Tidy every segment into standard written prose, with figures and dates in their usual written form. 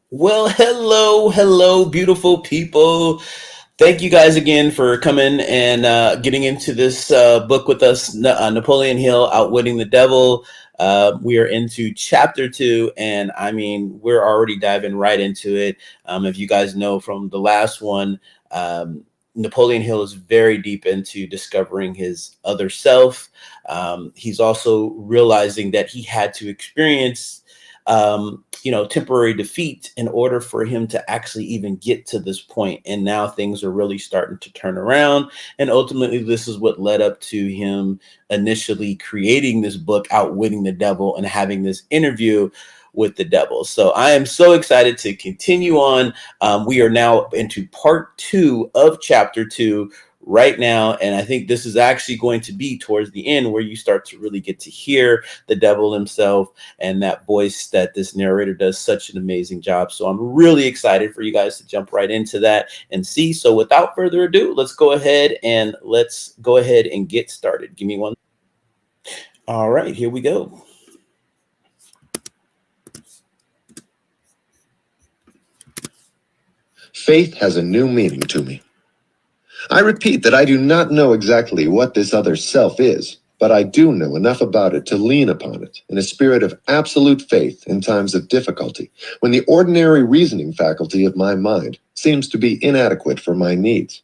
Well, hello, beautiful people. Thank you guys again for coming and getting into this book with us, Napoleon Hill, Outwitting the Devil. We are into chapter 2, and I mean, we're already diving right into it. If you guys know from the last one, Napoleon Hill is very deep into discovering his other self. He's also realizing that he had to experience temporary defeat in order for him to actually even get to this point. And now things are really starting to turn around. And ultimately, this is what led up to him initially creating this book, Outwitting the Devil, and having this interview with the devil. So I am so excited to continue on. We are now into part 2 of chapter 2 right now. And I think this is actually going to be towards the end where you start to really get to hear the devil himself and that voice that this narrator does such an amazing job. So I'm really excited for you guys to jump right into that and see. So without further ado, let's go ahead and get started. Give me one. All right, here we go. Faith has a new meaning to me. I repeat that I do not know exactly what this other self is, but I do know enough about it to lean upon it in a spirit of absolute faith in times of difficulty, when the ordinary reasoning faculty of my mind seems to be inadequate for my needs.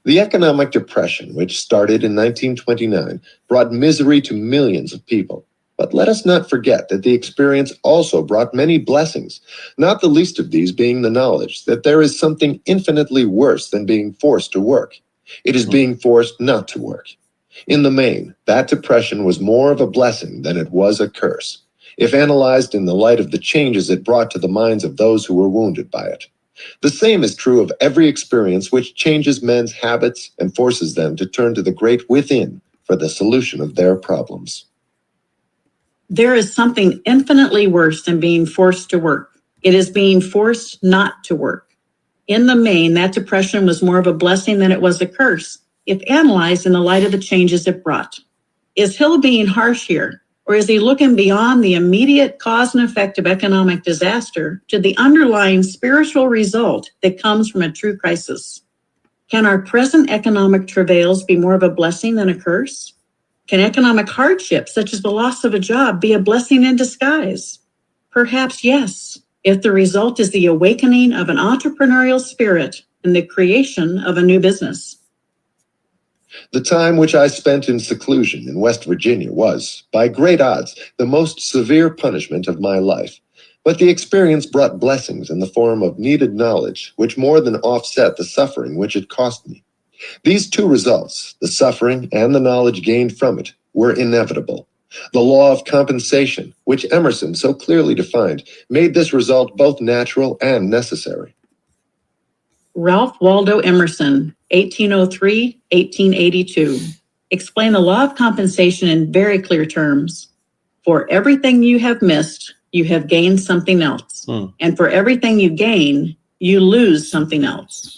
The economic depression, which started in 1929, brought misery to millions of people. But let us not forget that the experience also brought many blessings, not the least of these being the knowledge that there is something infinitely worse than being forced to work. It is being forced not to work. In the main, that depression was more of a blessing than it was a curse, if analyzed in the light of the changes it brought to the minds of those who were wounded by it. The same is true of every experience which changes men's habits and forces them to turn to the great within for the solution of their problems. There is something infinitely worse than being forced to work. It is being forced not to work. In the main, that depression was more of a blessing than it was a curse, if analyzed in the light of the changes it brought. Is Hill being harsh here, or is he looking beyond the immediate cause and effect of economic disaster to the underlying spiritual result that comes from a true crisis? Can our present economic travails be more of a blessing than a curse? Can economic hardship, such as the loss of a job, be a blessing in disguise? Perhaps yes, if the result is the awakening of an entrepreneurial spirit and the creation of a new business. The time which I spent in seclusion in West Virginia was, by great odds, the most severe punishment of my life. But the experience brought blessings in the form of needed knowledge, which more than offset the suffering which it cost me. These two results, the suffering and the knowledge gained from it, were inevitable. The law of compensation, which Emerson so clearly defined, made this result both natural and necessary. Ralph Waldo Emerson, 1803-1882. Explain the law of compensation in very clear terms. For everything you have missed, you have gained something else. And for everything you gain, you lose something else.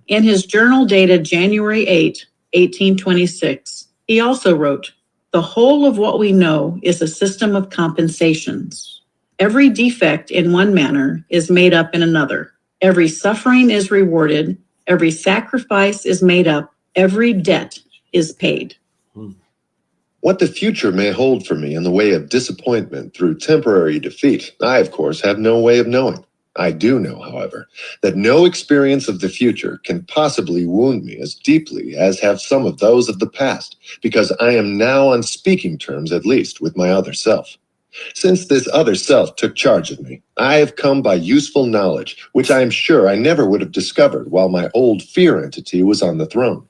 In his journal dated January 8, 1826, he also wrote, "The whole of what we know is a system of compensations. Every defect in one manner is made up in another. Every suffering is rewarded. Every sacrifice is made up. Every debt is paid." What the future may hold for me in the way of disappointment through temporary defeat, I, of course, have no way of knowing. I do know, however, that no experience of the future can possibly wound me as deeply as have some of those of the past, because I am now on speaking terms, at least, with my other self. Since this other self took charge of me, I have come by useful knowledge, which I am sure I never would have discovered while my old fear entity was on the throne.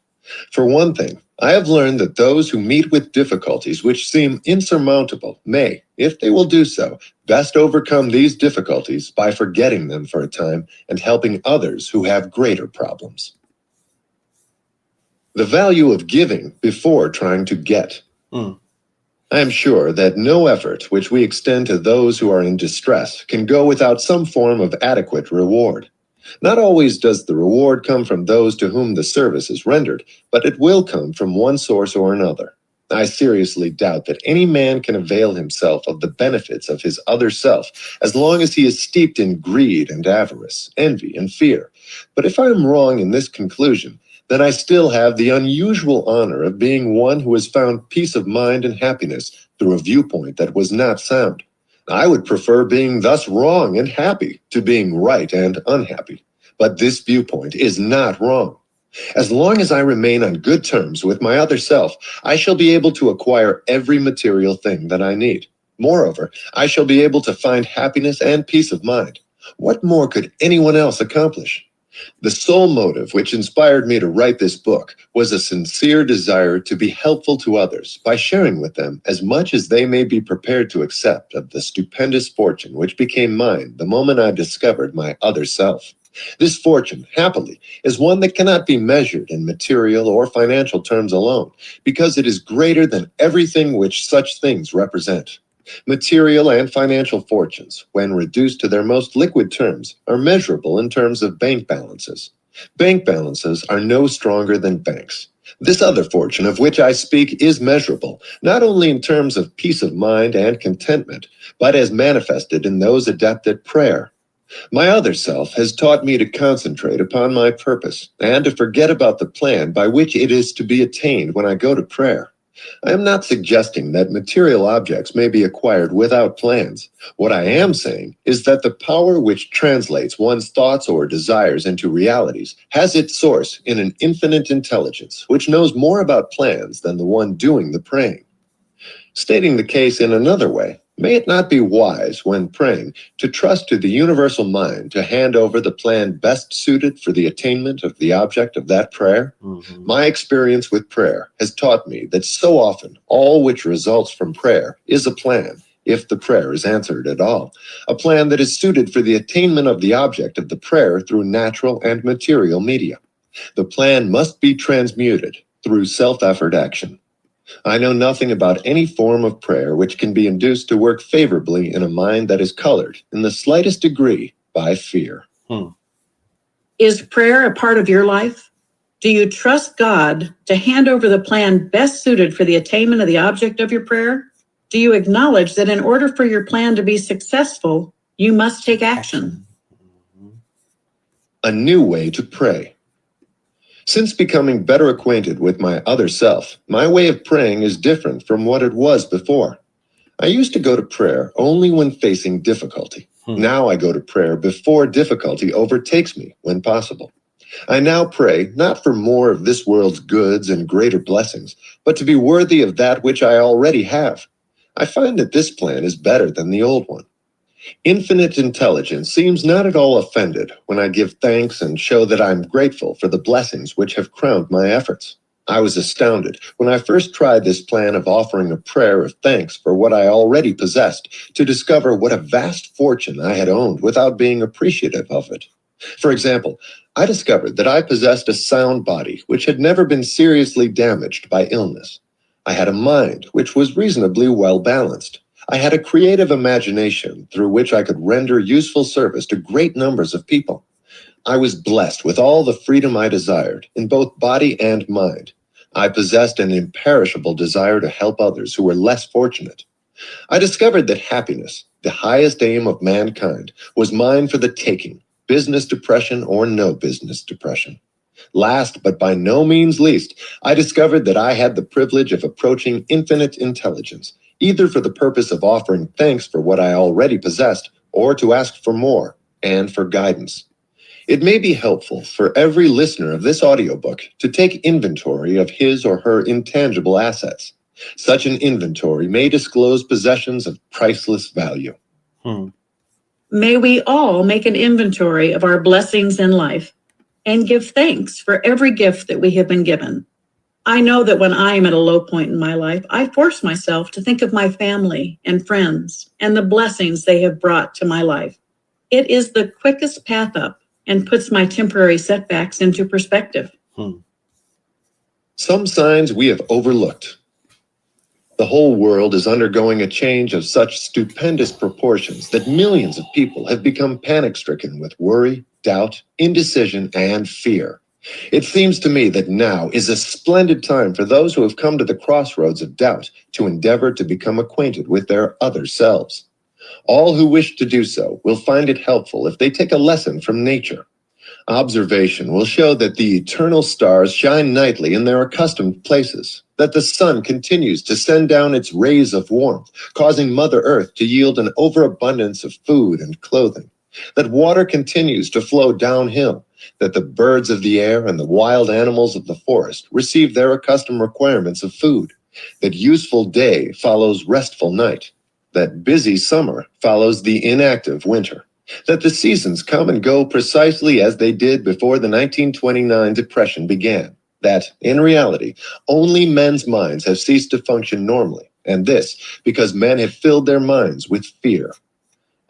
For one thing, I have learned that those who meet with difficulties which seem insurmountable may, if they will do so, best overcome these difficulties by forgetting them for a time and helping others who have greater problems. The value of giving before trying to get. I am sure that no effort which we extend to those who are in distress can go without some form of adequate reward. Not always does the reward come from those to whom the service is rendered, but it will come from one source or another. I seriously doubt that any man can avail himself of the benefits of his other self as long as he is steeped in greed and avarice, envy and fear. But if I am wrong in this conclusion, then I still have the unusual honor of being one who has found peace of mind and happiness through a viewpoint that was not sound. I would prefer being thus wrong and happy to being right and unhappy. But this viewpoint is not wrong. As long as I remain on good terms with my other self, I shall be able to acquire every material thing that I need. Moreover, I shall be able to find happiness and peace of mind. What more could anyone else accomplish? The sole motive which inspired me to write this book was a sincere desire to be helpful to others by sharing with them as much as they may be prepared to accept of the stupendous fortune which became mine the moment I discovered my other self. This fortune, happily, is one that cannot be measured in material or financial terms alone, because it is greater than everything which such things represent. Material and financial fortunes, when reduced to their most liquid terms, are measurable in terms of bank balances. Bank balances are no stronger than banks. This other fortune of which I speak is measurable, not only in terms of peace of mind and contentment, but as manifested in those adept at prayer. My other self has taught me to concentrate upon my purpose and to forget about the plan by which it is to be attained when I go to prayer. I am not suggesting that material objects may be acquired without plans. What I am saying is that the power which translates one's thoughts or desires into realities has its source in an infinite intelligence which knows more about plans than the one doing the praying. Stating the case in another way, may it not be wise, when praying, to trust to the universal mind to hand over the plan best suited for the attainment of the object of that prayer? My experience with prayer has taught me that so often all which results from prayer is a plan, if the prayer is answered at all, a plan that is suited for the attainment of the object of the prayer through natural and material media. The plan must be transmuted through self-effort action. I know nothing about any form of prayer which can be induced to work favorably in a mind that is colored, in the slightest degree, by fear. Is prayer a part of your life? Do you trust God to hand over the plan best suited for the attainment of the object of your prayer? Do you acknowledge that in order for your plan to be successful, you must take action? A new way to pray. Since becoming better acquainted with my other self, my way of praying is different from what it was before. I used to go to prayer only when facing difficulty. Now I go to prayer before difficulty overtakes me, when possible. I now pray not for more of this world's goods and greater blessings, but to be worthy of that which I already have. I find that this plan is better than the old one. Infinite intelligence seems not at all offended when I give thanks and show that I am grateful for the blessings which have crowned my efforts. I was astounded when I first tried this plan of offering a prayer of thanks for what I already possessed to discover what a vast fortune I had owned without being appreciative of it. For example, I discovered that I possessed a sound body which had never been seriously damaged by illness. I had a mind which was reasonably well balanced. I had a creative imagination through which I could render useful service to great numbers of people. I was blessed with all the freedom I desired, in both body and mind. I possessed an imperishable desire to help others who were less fortunate. I discovered that happiness, the highest aim of mankind, was mine for the taking, business depression or no business depression. Last, but by no means least, I discovered that I had the privilege of approaching infinite intelligence, either for the purpose of offering thanks for what I already possessed, or to ask for more, and for guidance. It may be helpful for every listener of this audiobook to take inventory of his or her intangible assets. Such an inventory may disclose possessions of priceless value. May we all make an inventory of our blessings in life and give thanks for every gift that we have been given. I know that when I am at a low point in my life, I force myself to think of my family and friends and the blessings they have brought to my life. It is the quickest path up and puts my temporary setbacks into perspective. Some signs we have overlooked. The whole world is undergoing a change of such stupendous proportions that millions of people have become panic-stricken with worry, doubt, indecision, and fear. It seems to me that now is a splendid time for those who have come to the crossroads of doubt to endeavor to become acquainted with their other selves. All who wish to do so will find it helpful if they take a lesson from nature. Observation will show that the eternal stars shine nightly in their accustomed places, that the sun continues to send down its rays of warmth, causing Mother Earth to yield an overabundance of food and clothing, that water continues to flow downhill, that the birds of the air and the wild animals of the forest receive their accustomed requirements of food, that useful day follows restful night, that busy summer follows the inactive winter, that the seasons come and go precisely as they did before the 1929 Depression began, that, in reality, only men's minds have ceased to function normally, and this because men have filled their minds with fear.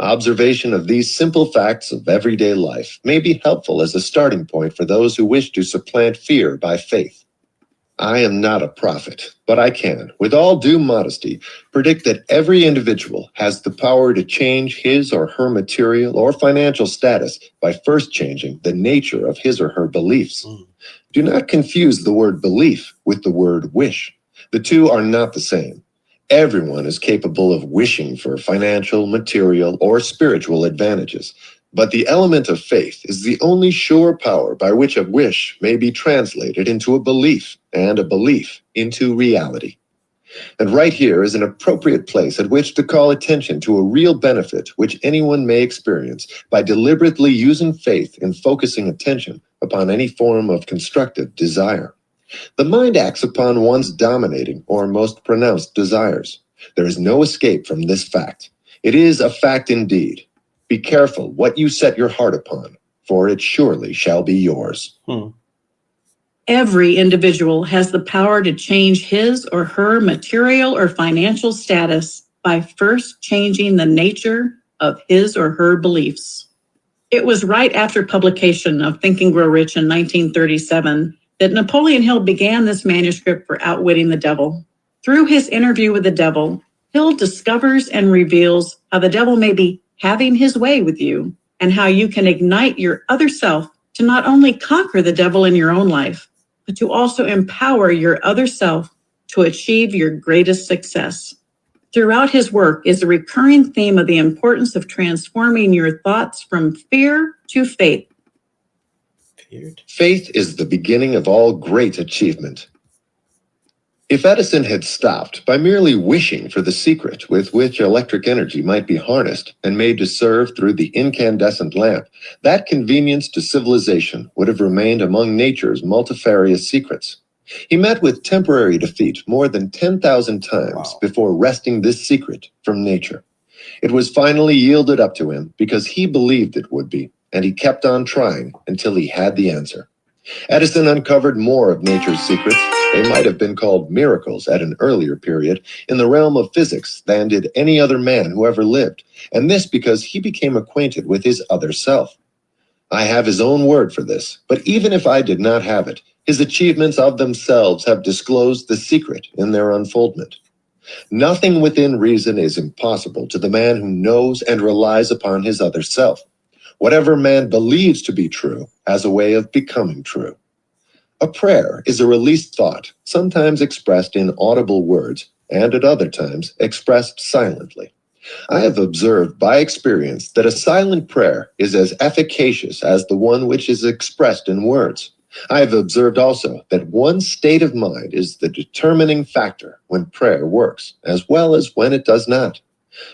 Observation of these simple facts of everyday life may be helpful as a starting point for those who wish to supplant fear by faith. I am not a prophet, but I can, with all due modesty, predict that every individual has the power to change his or her material or financial status by first changing the nature of his or her beliefs. Do not confuse the word belief with the word wish. The two are not the same. Everyone is capable of wishing for financial, material, or spiritual advantages. But the element of faith is the only sure power by which a wish may be translated into a belief, and a belief into reality. And right here is an appropriate place at which to call attention to a real benefit which anyone may experience by deliberately using faith in focusing attention upon any form of constructive desire. The mind acts upon one's dominating or most pronounced desires. There is no escape from this fact. It is a fact indeed. Be careful what you set your heart upon, for it surely shall be yours. Every individual has the power to change his or her material or financial status by first changing the nature of his or her beliefs. It was right after publication of Think and Grow Rich in 1937 that Napoleon Hill began this manuscript for Outwitting the Devil. Through his interview with the devil, Hill discovers and reveals how the devil may be having his way with you and how you can ignite your other self to not only conquer the devil in your own life, but to also empower your other self to achieve your greatest success. Throughout his work is a recurring theme of the importance of transforming your thoughts from fear to faith. Faith is the beginning of all great achievement. If Edison had stopped by merely wishing for the secret with which electric energy might be harnessed and made to serve through the incandescent lamp, that convenience to civilization would have remained among nature's multifarious secrets. He met with temporary defeat more than 10,000 times before wresting this secret from nature. It was finally yielded up to him because he believed it would be, and he kept on trying until he had the answer. Edison uncovered more of nature's secrets. They might have been called miracles at an earlier period in the realm of physics than did any other man who ever lived, and this because he became acquainted with his other self. I have his own word for this, but even if I did not have it, his achievements of themselves have disclosed the secret in their unfoldment. Nothing within reason is impossible to the man who knows and relies upon his other self. Whatever man believes to be true has a way of becoming true. A prayer is a released thought, sometimes expressed in audible words, and at other times expressed silently. I have observed by experience that a silent prayer is as efficacious as the one which is expressed in words. I have observed also that one's state of mind is the determining factor when prayer works, as well as when it does not.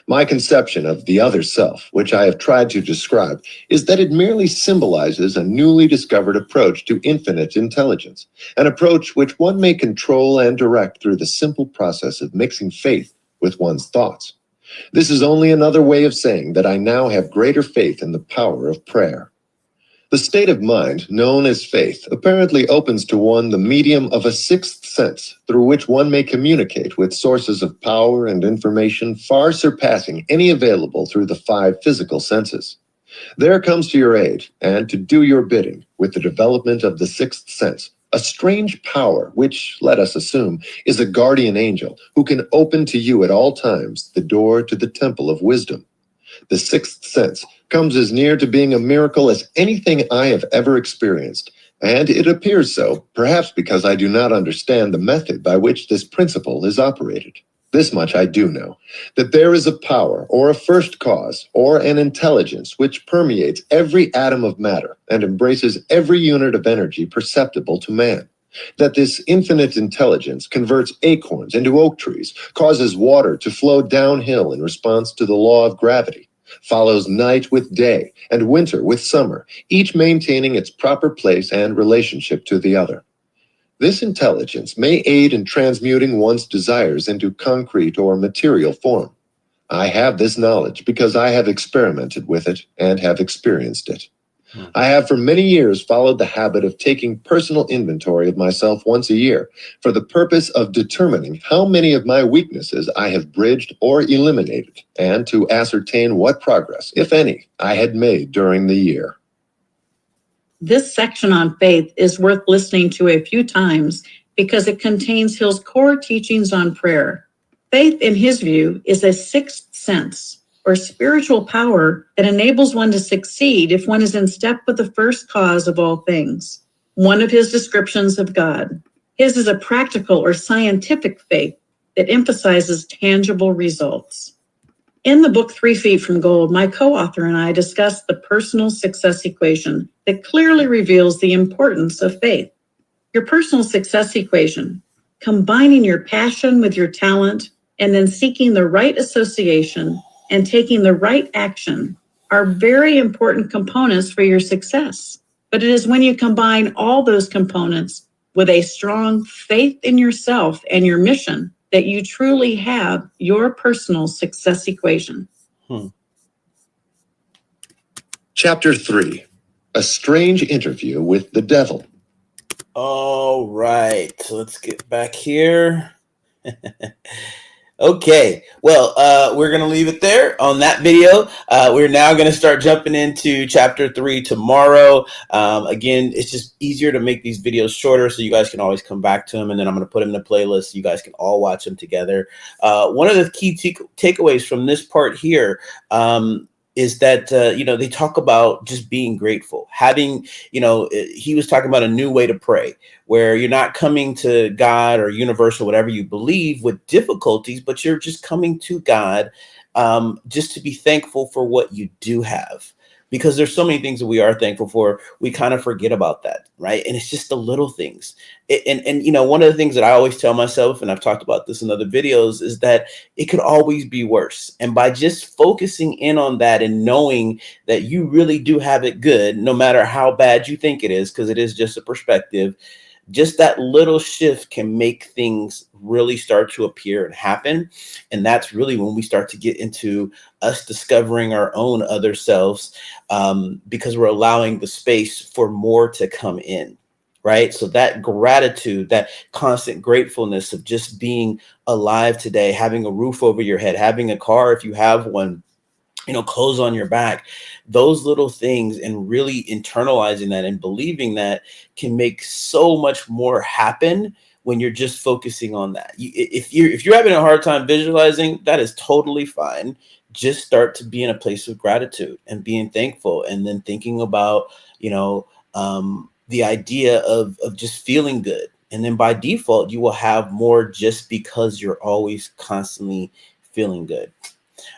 My conception of the other self, which I have tried to describe, is that it merely symbolizes a newly discovered approach to infinite intelligence, an approach which one may control and direct through the simple process of mixing faith with one's thoughts. This is only another way of saying that I now have greater faith in the power of prayer. The state of mind known as faith apparently opens to one the medium of a sixth sense through which one may communicate with sources of power and information far surpassing any available through the 5 physical senses. There comes to your aid, and to do your bidding, with the development of the sixth sense, a strange power which, let us assume, is a guardian angel who can open to you at all times the door to the temple of wisdom. The sixth sense comes as near to being a miracle as anything I have ever experienced, And it appears so, perhaps because I do not understand the method by which this principle is operated. This much I do know, that there is a power, or a first cause, or an intelligence which permeates every atom of matter and embraces every unit of energy perceptible to man. That this infinite intelligence converts acorns into oak trees, causes water to flow downhill in response to the law of gravity, follows night with day and winter with summer, each maintaining its proper place and relationship to the other. This intelligence may aid in transmuting one's desires into concrete or material form. I have this knowledge because I have experimented with it and have experienced it. I have for many years followed the habit of taking personal inventory of myself once a year for the purpose of determining how many of my weaknesses I have bridged or eliminated, and to ascertain what progress, if any, I had made during the year. This section on faith is worth listening to a few times because it contains Hill's core teachings on prayer. Faith, in his view, is a sixth sense or spiritual power that enables one to succeed if one is in step with the first cause of all things. One of his descriptions of God. His is a practical or scientific faith that emphasizes tangible results. In the book 3 Feet from Gold, my co-author and I discussed the personal success equation that clearly reveals the importance of faith. Your personal success equation, combining your passion with your talent and then seeking the right association and taking the right action, are very important components for your success. But it is when you combine all those components with a strong faith in yourself and your mission that you truly have your personal success equation. Chapter 3, A Strange Interview with the Devil. All right, so let's get back here. Okay, well, we're going to leave it there on that video. We're now going to start jumping into chapter 3 tomorrow. Again, it's just easier to make these videos shorter so you guys can always come back to them, and then I'm going to put them in a playlist so you guys can all watch them together. One of the key takeaways from this part here is that, they talk about just being grateful, having, he was talking about a new way to pray, where you're not coming to God or universe or whatever you believe with difficulties, but you're just coming to God just to be thankful for what you do have. Because there's so many things that we are thankful for, we kind of forget about that, right? And it's just the little things. And one of the things that I always tell myself, and I've talked about this in other videos, is that it could always be worse. And by just focusing in on that and knowing that you really do have it good, no matter how bad you think it is, because it is just a perspective, just that little shift can make things really start to appear and happen. And that's really when we start to get into us discovering our own other selves, because we're allowing the space for more to come in. Right. So that gratitude, that constant gratefulness of just being alive today, having a roof over your head, having a car, if you have one, clothes on your back, those little things, and really internalizing that and believing that can make so much more happen when you're just focusing on that. If you're having a hard time visualizing, that is totally fine. Just start to be in a place of gratitude and being thankful, and then thinking about, the idea of just feeling good. And then by default, you will have more just because you're always constantly feeling good.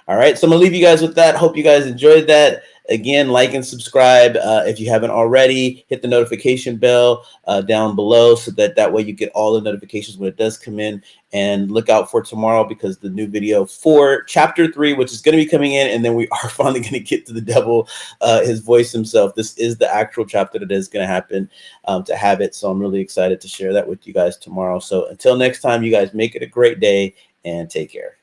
All right, so I'm gonna leave you guys with that. Hope you guys enjoyed that. Again, like and subscribe if you haven't already. Hit the notification bell down below so that way you get all the notifications when it does come in. And look out for tomorrow, because the new video for chapter 3, which is going to be coming in, and then we are finally going to get to the devil, his voice himself. This is the actual chapter that is going to happen to have it. So I'm really excited to share that with you guys tomorrow. So until next time, you guys make it a great day and take care.